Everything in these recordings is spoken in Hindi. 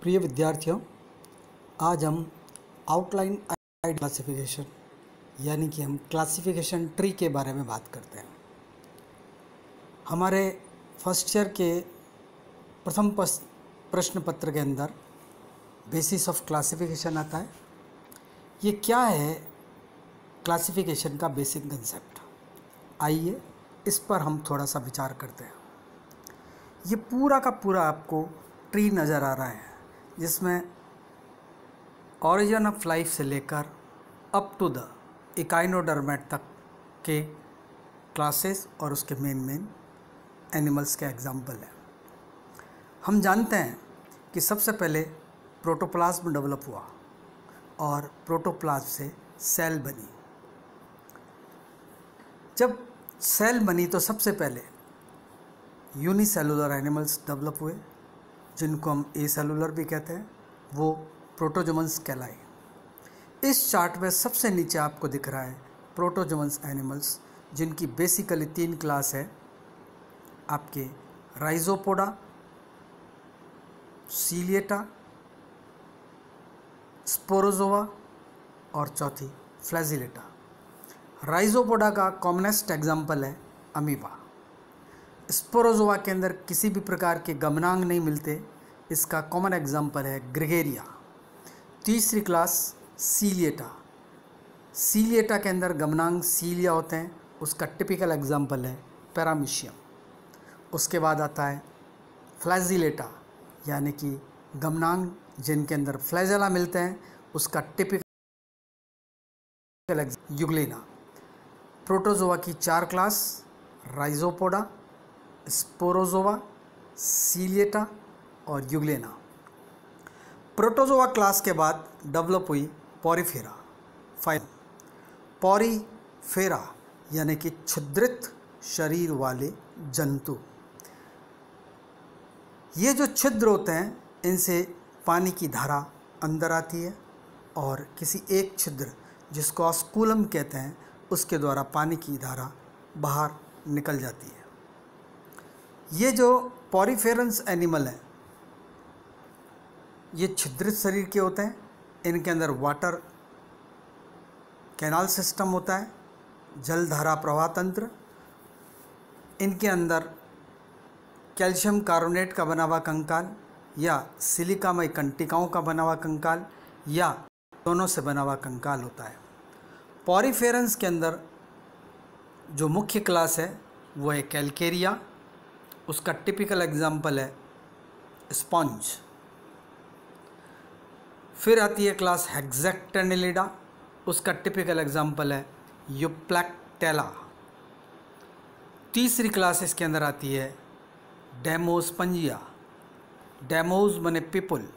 प्रिय विद्यार्थियों, आज हम आउटलाइन क्लासिफिकेशन यानी कि हम क्लासिफिकेशन ट्री के बारे में बात करते हैं। हमारे फर्स्ट ईयर के प्रथम प्रश्न पत्र के अंदर बेसिस ऑफ क्लासिफिकेशन आता है। ये क्या है क्लासिफिकेशन का बेसिक कंसेप्ट, आइए इस पर हम थोड़ा सा विचार करते हैं। ये पूरा का पूरा आपको ट्री नज़र आ रहा है जिसमें ऑरिजिन ऑफ लाइफ से लेकर अप टू द इकाइनोडर्मेट तक के क्लासेस और उसके मेन एनिमल्स के एग्जाम्पल हैं। हम जानते हैं कि सबसे पहले प्रोटोप्लाज्म डेवलप हुआ और प्रोटोप्लाज्म से सेल बनी। जब सेल बनी तो सबसे पहले यूनिसेलुलर एनिमल्स डेवलप हुए जिनको हम एसेलुलर भी कहते हैं, वो प्रोटोजोअन्स कहलाए। इस चार्ट में सबसे नीचे आपको दिख रहा है प्रोटोजोअन्स एनिमल्स, जिनकी बेसिकली 3 क्लास है आपके राइजोपोडा, सीलिएटा, स्पोरोजोआ और चौथी फ्लैजिलेटा। राइजोपोडा का कॉमनेस्ट एग्जाम्पल है अमीबा। स्पोरोजोआ के अंदर किसी भी प्रकार के गमनांग नहीं मिलते, इसका कॉमन एग्जाम्पल है ग्रेगेरिया। तीसरी क्लास सीलिएटा। सीलिएटा के अंदर गमनांग सीलिया होते हैं, उसका टिपिकल एग्जाम्पल है पैरामीशियम। उसके बाद आता है फ्लैजिलेटा यानी कि गमनांग जिनके अंदर फ्लैजेला मिलते हैं, उसका टिपिकल यूग्लेना। प्रोटोजोआ की 4 क्लास राइजोपोडा, स्पोरोजोआ, सीलिएटा और यूग्लेना। प्रोटोजोआ क्लास के बाद डेवलप हुई पॉरीफेरा फाइलम। पॉरीफेरा यानी कि छिद्रित शरीर वाले जंतु। ये जो छिद्र होते हैं इनसे पानी की धारा अंदर आती है और किसी एक छिद्र जिसको ऑस्कुलम कहते हैं उसके द्वारा पानी की धारा बाहर निकल जाती है। ये जो पॉरीफेरंस एनिमल हैं ये छिद्रित शरीर के होते हैं। इनके अंदर वाटर कैनाल सिस्टम होता है, जलधारा प्रवाह तंत्र। इनके अंदर कैल्शियम कार्बोनेट का बना हुआ कंकाल या सिलिकामय कंटिकाओं का बना हुआ कंकाल या दोनों से बना हुआ कंकाल होता है। पॉरीफेरंस के अंदर जो मुख्य क्लास है वो है कैलकेरिया। उसका टिपिकल एग्जाम्पल है स्पॉन्ज। फिर आती है क्लास हेक्सेक्टेनिलिडा। उसका टिपिकल एग्जाम्पल है यूप्लैक्टेला। तीसरी क्लास इसके अंदर आती है डेमोस्पंजिया। डेमोज माने पीपल,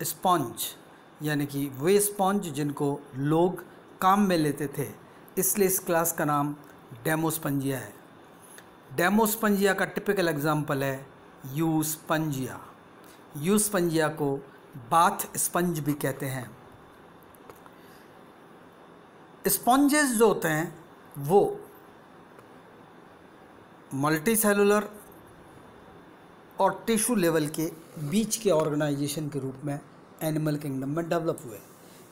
स्पॉन्ज यानी कि वे स्पॉन्ज जिनको लोग काम में लेते थे, इसलिए इस क्लास का नाम डेमोस्पंजिया है। डेमोस्पंजिया का टिपिकल एग्जाम्पल है यूस्पंजिया। यूस्पंजिया को बाथ स्पंज भी कहते हैं। स्पॉन्जेस जो होते हैं वो मल्टी सेलुलर और टिश्यू लेवल के बीच के ऑर्गेनाइजेशन के रूप में एनिमल किंगडम में डेवलप हुए।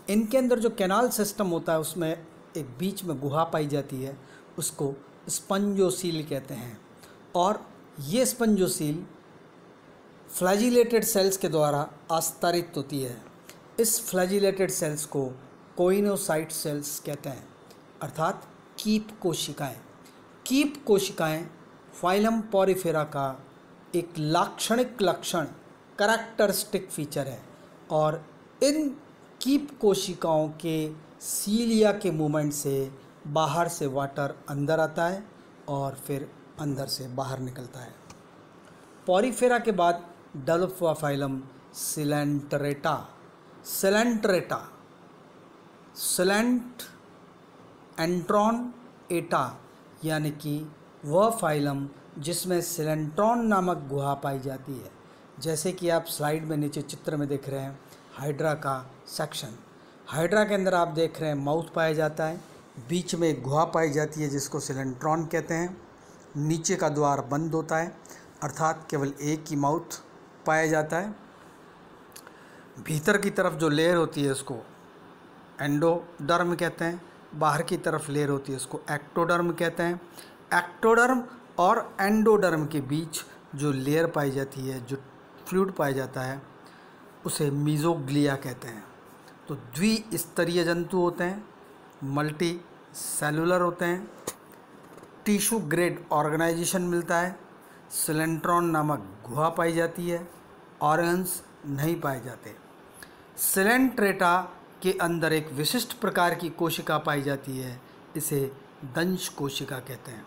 इनके अंदर जो कैनाल सिस्टम होता है उसमें एक बीच में गुहा पाई जाती है, उसको स्पंजोसील कहते हैं। और ये स्पंजोसील फ्लैजिलेटेड सेल्स के द्वारा आस्तरित होती है। इस फ्लैजिलेटेड सेल्स को कोइनोसाइट सेल्स कहते हैं, अर्थात कीप कोशिकाएं। कीप कोशिकाएं फाइलम पॉरीफेरा का एक लाक्षणिक लक्षण, कैरेक्टरिस्टिक फीचर है। और इन कीप कोशिकाओं के सीलिया के मूवमेंट से बाहर से वाटर अंदर आता है और फिर अंदर से बाहर निकलता है। पॉरीफेरा के बाद डेवलप हुआ फाइलम सिलेंटरेटा। सिलेंटरेटा, सिलेंट एंट्रॉन एटा यानी कि वह फाइलम जिसमें सिलेंट्रॉन नामक गुहा पाई जाती है। जैसे कि आप स्लाइड में नीचे चित्र में देख रहे हैं हाइड्रा का सेक्शन। हाइड्रा के अंदर आप देख रहे हैं माउथ पाया जाता है, बीच में एक गुहा पाई जाती है जिसको सिलेंट्रॉन कहते हैं। नीचे का द्वार बंद होता है, अर्थात केवल एक ही माउथ पाया जाता है। भीतर की तरफ जो लेयर होती है उसको एंडोडर्म कहते हैं, बाहर की तरफ लेयर होती है उसको एक्टोडर्म कहते हैं। एक्टोडर्म और एंडोडर्म के बीच जो लेयर पाई जाती है, जो फ्लूइड पाया जाता है, उसे मीजोग्लिया कहते हैं। तो द्विस्तरीय जंतु होते हैं, मल्टी सेलुलर होते हैं, टिश्यू ग्रेड ऑर्गेनाइजेशन मिलता है, सिलेंट्रॉन नामक गुहा पाई जाती है, ऑर्गन्स नहीं पाए जाते। सिलेंट्रेटा के अंदर एक विशिष्ट प्रकार की कोशिका पाई जाती है, इसे दंश कोशिका कहते हैं।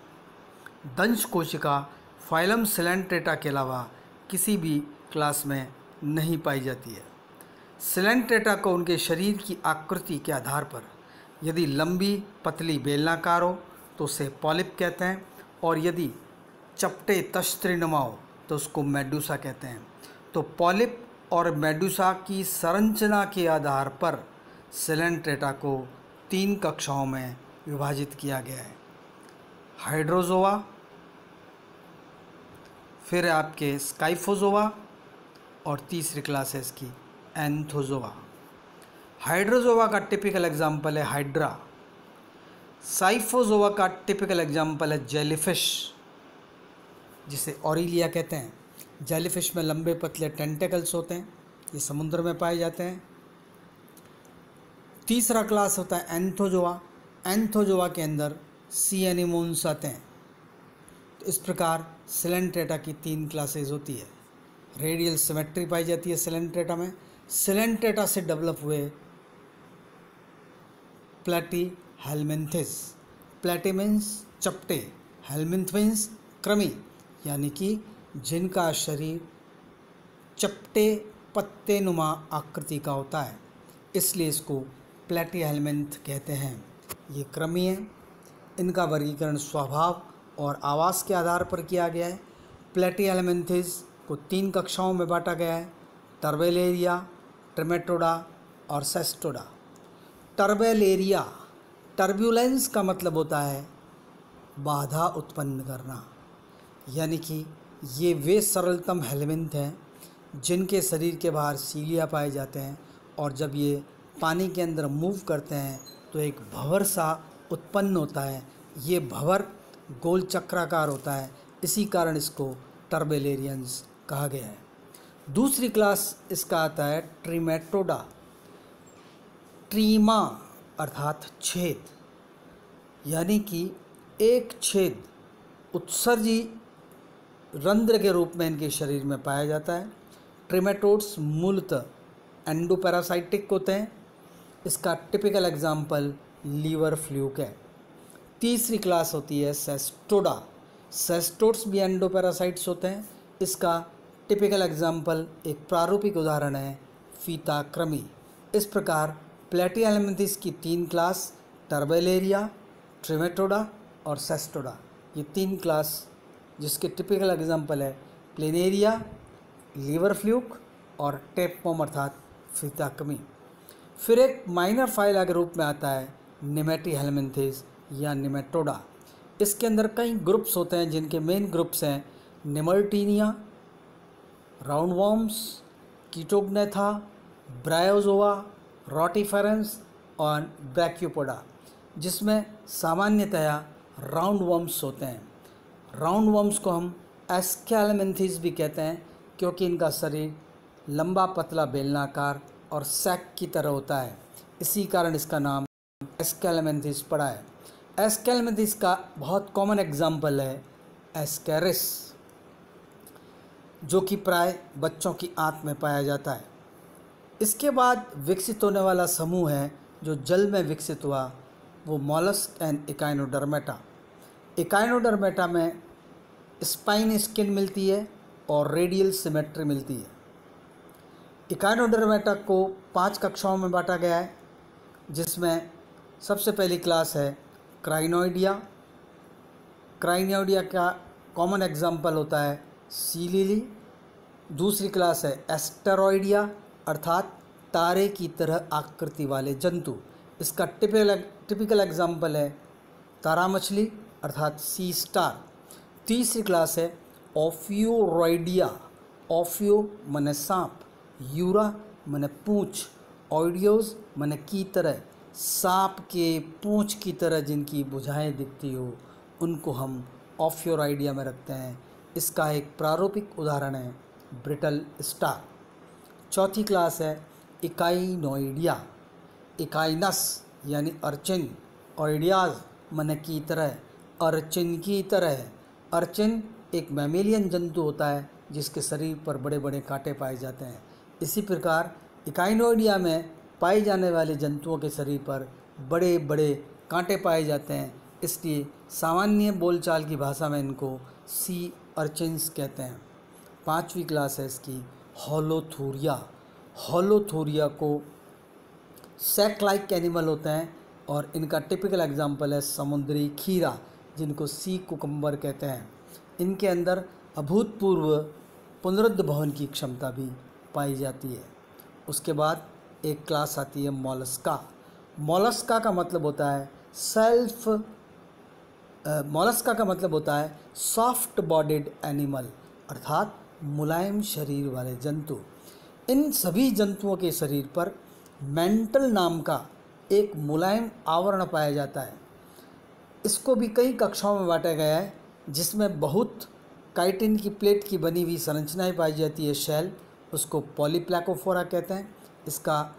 दंश कोशिका फाइलम सिलेंट्रेटा के अलावा किसी भी क्लास में नहीं पाई जाती है। सिलेंट्रेटा को उनके शरीर की आकृति के आधार पर यदि लंबी पतली बेलनाकार हो तो उसे पॉलिप कहते हैं, और यदि चपटे तश्त्रिनुमा हो तो उसको मेडूसा कहते हैं। तो पॉलिप और मेडूसा की संरचना के आधार पर सिलेंट्रेटा को 3 कक्षाओं में विभाजित किया गया है। हाइड्रोजोआ, फिर आपके स्काइफोजोआ, और तीसरी क्लास है इसकी एंथोजोआ। हाइड्रोजोआ का टिपिकल एग्जाम्पल है हाइड्रा। साइफोजोआ का टिपिकल एग्जाम्पल है जेलीफिश, जिसे ऑरिलिया कहते हैं। जेलीफिश में लंबे पतले टेंटेकल्स होते हैं, ये समुद्र में पाए जाते हैं। तीसरा क्लास होता है एंथोजोआ। एंथोजोआ के अंदर सी एनिमोन्स आते हैं। तो इस प्रकार सिलेंट्रेटा की 3 क्लासेज होती है। रेडियल सिमेट्री पाई जाती है सिलेंट्रेटा में। सिलेंट्रेटा से डेवलप हुए प्लेटी हेलमिंथिस। प्लेटी मीन्स चपटे, हेलमिंथ मीन्स कृमि, यानी कि जिनका शरीर चपटे पत्ते नुमा आकृति का होता है, इसलिए इसको प्लेटी हेलमिंथ कहते हैं। ये कृमि हैं। इनका वर्गीकरण स्वभाव और आवास के आधार पर किया गया है। प्लेटी हेलमिंथिस को 3 कक्षाओं में बांटा गया है, टर्बेलेरिया, ट्रिमेटोडा और सेस्टोडा। टर्बेलेरिया, टर्बुलेंस का मतलब होता है बाधा उत्पन्न करना, यानी कि ये वे सरलतम हेलमिंथ हैं जिनके शरीर के बाहर सीलिया पाए जाते हैं, और जब ये पानी के अंदर मूव करते हैं तो एक भंवर सा उत्पन्न होता है। ये भंवर गोल चक्राकार होता है, इसी कारण इसको टर्बेलेरियंस कहा गया है। दूसरी क्लास इसका आता है ट्रिमेटोडा। ट्रीमा अर्थात छेद, यानी कि एक छेद उत्सर्जी रंध्र के रूप में इनके शरीर में पाया जाता है। ट्रिमेटोड्स मूलतः एंडोपैरासाइटिक होते हैं। इसका टिपिकल एग्जाम्पल लीवर फ्लूक है। तीसरी क्लास होती है सेस्टोडा। सेस्टोड्स भी एंडोपैरासाइट्स होते हैं। इसका टिपिकल एग्जाम्पल, एक प्रारूपिक उदाहरण है फीता कृमि। इस प्रकार प्लेटी हेलमिंथिस की 3 क्लास, टर्बेलेरिया, ट्रिमेटोडा और सेस्टोडा, ये 3 क्लास जिसके टिपिकल एग्जाम्पल है प्लेनेरिया, लीवर फ्लूक और टेपवर्म अर्थात फीता कृमि। फिर एक माइनर फाइला के रूप में आता है निमेटी हेलमिंथिस या निमेटोडा। इसके अंदर कई ग्रुप्स होते हैं, जिनके मेन ग्रुप्स हैं निमर्टीनिया, राउंडवर्म्स, कीटोग्नेथा, ब्रायोजोआ, रोटिफेरेंस और ब्रैक्योपोडा, जिसमें सामान्यतया राउंडवर्म्स होते हैं। राउंडवर्म्स को हम एस्केलमेंथिस भी कहते हैं, क्योंकि इनका शरीर लंबा पतला बेलनाकार और सैक की तरह होता है, इसी कारण इसका नाम एस्केलमेंथिस पड़ा है। एस्केलमेंथिस का बहुत कॉमन एग्जाम्पल है एस्केरिस, जो कि प्राय बच्चों की आंत में पाया जाता है। इसके बाद विकसित होने वाला समूह है जो जल में विकसित हुआ, वो मॉलस्क एंड इकाइनोडर्मेटा। इकाइनोडर्मेटा में स्पाइन स्किन मिलती है और रेडियल सिमेट्री मिलती है। इकाइनोडर्मेटा को 5 कक्षाओं में बांटा गया है, जिसमें सबसे पहली क्लास है क्राइनोइडिया। क्राइनोइडिया का कॉमन एग्जाम्पल होता है सी लिली। दूसरी क्लास है एस्टेरॉइडिया अर्थात तारे की तरह आकृति वाले जंतु। इसका टिपिकल एग्जाम्पल है तारा मछली अर्थात सी स्टार। तीसरी क्लास है ओफियोरॉइडिया। ओफियो माने सांप, यूरा माने पूँछ, ऑडियोज माने की तरह, सांप के पूँछ की तरह जिनकी भुजाएं दिखती हो उनको हम ऑफ योर आइडिया में रखते हैं। इसका एक प्रारूपिक उदाहरण है ब्रिटल स्टार। चौथी क्लास है इकाइनोइडिया। इकाइनस यानी अर्चिन, ओइडियाज माने की तरह, अर्चिन की तरह। अर्चिन एक मैमेलियन जंतु होता है जिसके शरीर पर बड़े बड़े कांटे पाए जाते हैं। इसी प्रकार इकाइनोइडिया में पाए जाने वाले जंतुओं के शरीर पर बड़े बड़े कांटे पाए जाते हैं, इसलिए सामान्य बोलचाल की भाषा में इनको सी अर्चिन्स कहते हैं। पांचवी क्लास है इसकी होलोथूरिया। होलोथूरिया को सैक लाइक एनिमल होते हैं और इनका टिपिकल एग्जाम्पल है समुद्री खीरा जिनको सी कुकम्बर कहते हैं। इनके अंदर अभूतपूर्व पुनरुद्ध भवन की क्षमता भी पाई जाती है। उसके बाद एक क्लास आती है मॉलस्का। मॉलस्का का मतलब होता है मॉलस्का का मतलब होता है सॉफ्ट बॉडीड एनिमल, अर्थात मुलायम शरीर वाले जंतु। इन सभी जंतुओं के शरीर पर मेंटल नाम का एक मुलायम आवरण पाया जाता है। इसको भी कई कक्षाओं में बांटा गया है जिसमें बहुत काइटिन की प्लेट की बनी हुई संरचनाएं पाई जाती है, शेल, उसको पॉलीप्लैकोफोरा कहते हैं। इसका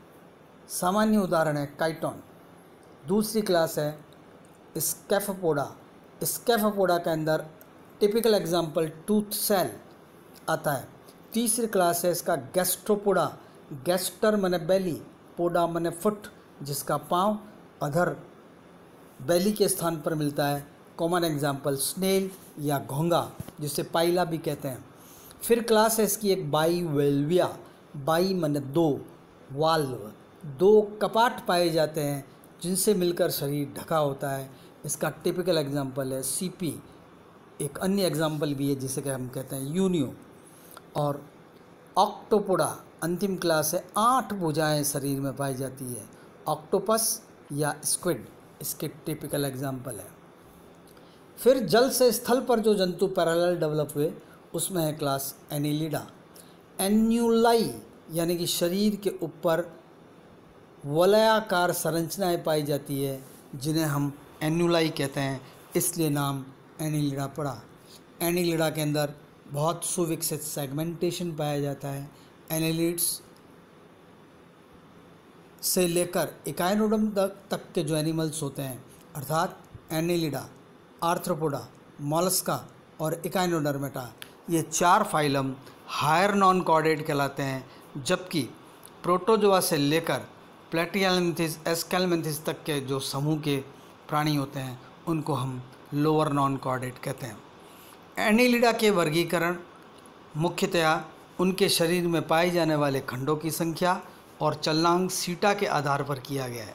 सामान्य उदाहरण है काइटोन। दूसरी क्लास है स्कैफोपोडा। स्कैफोपोडा के अंदर टिपिकल एग्जाम्पल टूथ सेल आता है। तीसरी क्लास है इसका गैस्ट्रोपोडा। गैस्टर माने बेली, पोडा माने फुट, जिसका पाँव अधर बेली के स्थान पर मिलता है। कॉमन एग्जाम्पल स्नेल या घोंगा, जिसे पाइला भी कहते हैं। फिर क्लास है इसकी एक बाईवेल्विया। बाई माने दो, वाल्व, दो कपाट पाए जाते हैं जिनसे मिलकर शरीर ढका होता है। इसका टिपिकल एग्जाम्पल है सीपी। एक अन्य एग्जाम्पल भी है जिसे कि हम कहते हैं यूनियो। और ऑक्टोपोडा अंतिम क्लास है, 8 भुजाएं शरीर में पाई जाती है। ऑक्टोपस या स्क्विड इसके टिपिकल एग्जाम्पल है। फिर जल से स्थल पर जो जंतु पैरेलल डेवलप हुए उसमें है क्लास एनिलिडा। एन्यूलाई यानी कि शरीर के ऊपर वलयाकार संरचनाएं पाई जाती है जिन्हें हम एन्यूलाई कहते हैं, इसलिए नाम एनिलिडा पड़ा। एनिलिडा के अंदर बहुत सुविकसित सेगमेंटेशन पाया जाता है। एनिलिड्स से लेकर इकाइनोडर्म तक के जो एनिमल्स होते हैं, अर्थात एनिलिडा, आर्थ्रोपोडा, मॉलस्का और इकाइनोडर्मेटा, ये 4 फाइलम हायर नॉन कॉर्डेट कहलाते हैं, जबकि प्रोटोजोआ से लेकर प्लेटिहेल्मिंथेस, एस्केल्मिंथेस तक के जो समूह के प्राणी होते हैं उनको हम लोअर नॉन कॉर्डेट कहते हैं। एनिलिडा के वर्गीकरण मुख्यतया उनके शरीर में पाए जाने वाले खंडों की संख्या और चलनांक सीटा के आधार पर किया गया है।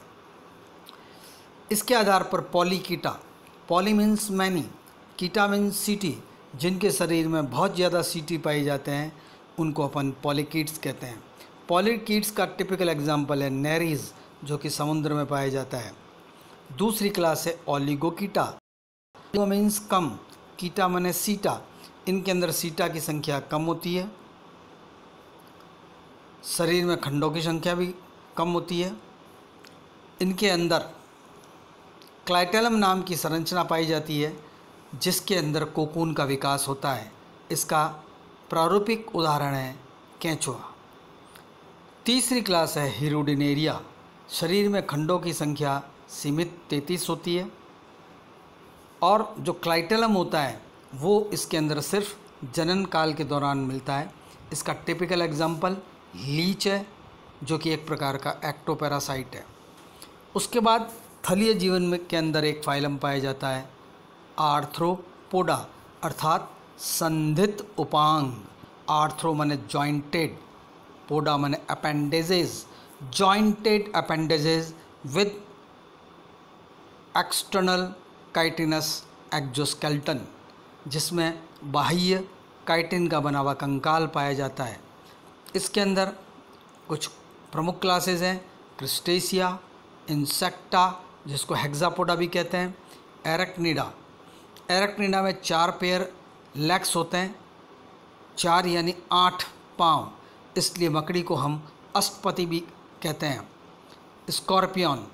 इसके आधार पर Polychaeta, poly means many, कीटा means सीटी, जिनके शरीर में बहुत ज़्यादा सीटी पाए जाते हैं उनको अपन पॉलीकीट्स कहते हैं। पॉलीकीट्स का टिपिकल एग्जाम्पल है नेरीज, जो कि समुद्र में पाया जाता है। दूसरी क्लास है ओलिगोकीटा। ओलिगो मीन्स कम, कीटा माने सीटा, इनके अंदर सीटा की संख्या कम होती है, शरीर में खंडों की संख्या भी कम होती है। इनके अंदर क्लाइटेलम नाम की संरचना पाई जाती है जिसके अंदर कोकून का विकास होता है। इसका प्रारूपिक उदाहरण है केंचुआ। तीसरी क्लास है हिरुडिनेरिया। शरीर में खंडों की संख्या सीमित 33 होती है और जो क्लाइटेलम होता है वो इसके अंदर सिर्फ जनन काल के दौरान मिलता है। इसका टिपिकल एग्जाम्पल लीच है, जो कि एक प्रकार का एक्टोपैरासाइट है। उसके बाद थलीय जीवन में के अंदर एक फाइलम पाया जाता है आर्थ्रोपोडा, अर्थात संधित उपांग। आर्थ्रो माने जॉइंटेड, पोडा माने appendages, jointed appendages with external chitinous exoskeleton, जिसमें बाह्य काइटिन का बना हुआ कंकाल पाया जाता है। इसके अंदर कुछ प्रमुख क्लासेस हैं क्रिस्टेसिया, इंसेक्टा, जिसको हेक्सापोडा भी कहते हैं, एरेक्निडा। एरेक्निडा में 4 पेयर लेग्स होते हैं, 4 यानी 8 पाँव, इसलिए मकड़ी को हम अष्टपति भी कहते हैं, स्कॉर्पियन।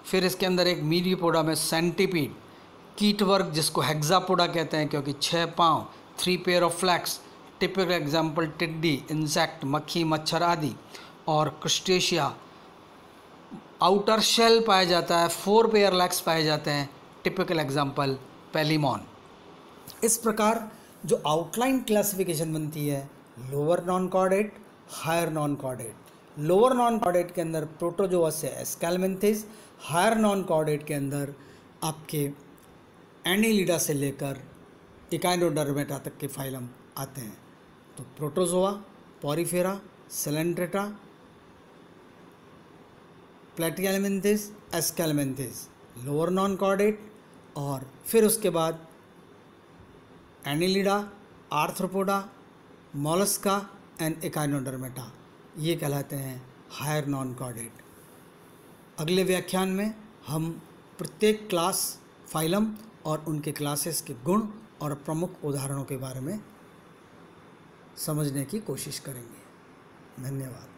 फिर इसके अंदर एक मीलियोपोडा में सेंटीपीड, कीट वर्ग जिसको हेक्सापोडा कहते हैं क्योंकि 6 पाँव, 3 पेयर ऑफ फ्लैक्स, टिपिकल एग्जाम्पल टिड्डी, इंसेक्ट, मक्खी, मच्छर आदि। और क्रस्टेशिया आउटर शेल पाया जाता है, 4 पेयर लेग्स पाए जाते हैं, टिपिकल एग्जाम्पल पेलिमॉन। इस प्रकार जो आउटलाइन क्लासिफिकेशन बनती है, lower non chordate, higher non chordate. Lower non chordate के अंदर प्रोटोजोआ से एस्केलमेंथिस, हायर नॉन कॉर्डेट के अंदर आपके एनीलिडा से लेकर इकाइनोडर्मेटा तक के फाइलम आते हैं। तो protozoa, porifera, coelenterata, platyhelminthes, aschelminthes lower non chordate, और फिर उसके बाद annelida, arthropoda, mollusca and echinodermata, ये कहलाते हैं हायर नॉन कॉर्डेट। अगले व्याख्यान में हम प्रत्येक क्लास, फाइलम और उनके क्लासेस के गुण और प्रमुख उदाहरणों के बारे में समझने की कोशिश करेंगे। धन्यवाद।